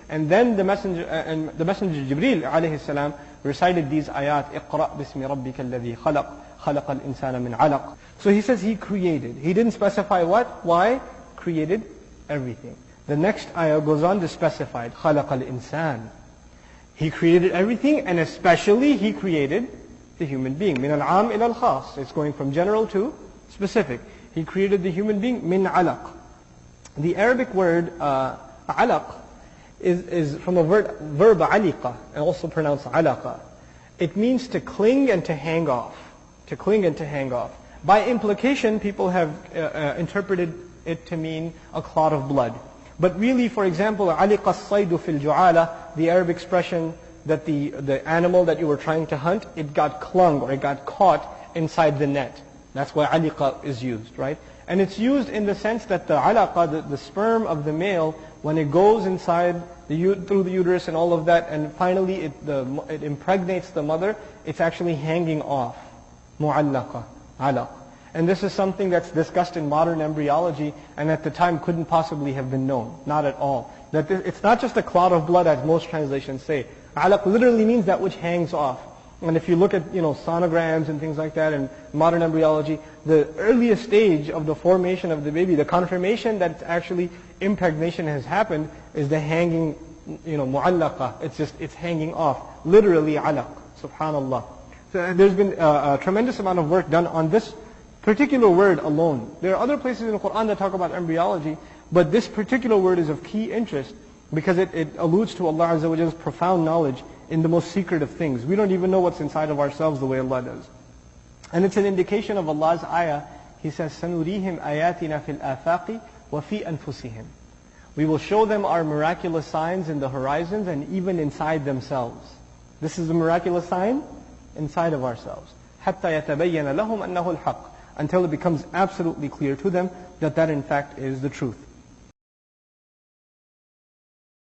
And then the messenger Jibreel alayhi salam recited these ayat, اقرأ بسم ربك الذي خلق خلق الإنسان من علق. So he says he created. He didn't specify what, why, created everything. The next ayah goes on to specify خلق الإنسان. He created everything, and especially He created the human being. من العام إلى الخاص. It's going from general to specific. He created the human being من علق. The Arabic word علق is from a verb علق, and also pronounced علقة. It means to cling and to hang off. To cling and to hang off. By implication, people have interpreted it to mean a clot of blood. But really, for example, عَلِقَ الصَّيْدُ فِي الْجُعَالَةِ, the Arabic expression that the animal that you were trying to hunt, it got clung or it got caught inside the net. That's why عَلِقَ is used, right? And it's used in the sense that the alaqa, the sperm of the male, when it goes inside through the uterus and all of that, and finally it impregnates the mother, it's actually hanging off. مُعَلَّقَ, alaq. And this is something that's discussed in modern embryology, and at the time couldn't possibly have been known. Not at all. That it's not just a clot of blood, as most translations say. Alaq literally means that which hangs off. And if you look at sonograms and things like that in modern embryology, the earliest stage of the formation of the baby, the confirmation that actually impregnation has happened, is the hanging, mu'allaqa. It's hanging off. Literally alaq. Subhanallah. So there's been a tremendous amount of work done on this particular word alone. There are other places in the Quran that talk about embryology, but this particular word is of key interest because it alludes to Allah Azza wa Jalla's profound knowledge in the most secret of things. We don't even know what's inside of ourselves the way Allah does. And it's an indication of Allah's ayah. He says, سَنُرِيهِمْ آيَاتِنَا فِي الْآفَاقِ وَفِي أَنفُسِهِمْ. We will show them our miraculous signs in the horizons and even inside themselves. This is a miraculous sign inside of ourselves. حَتَّى يَتَبَيَّنَ لَهُمْ أَنَّهُ الْحَقِّ. Until it becomes absolutely clear to them that in fact is the truth.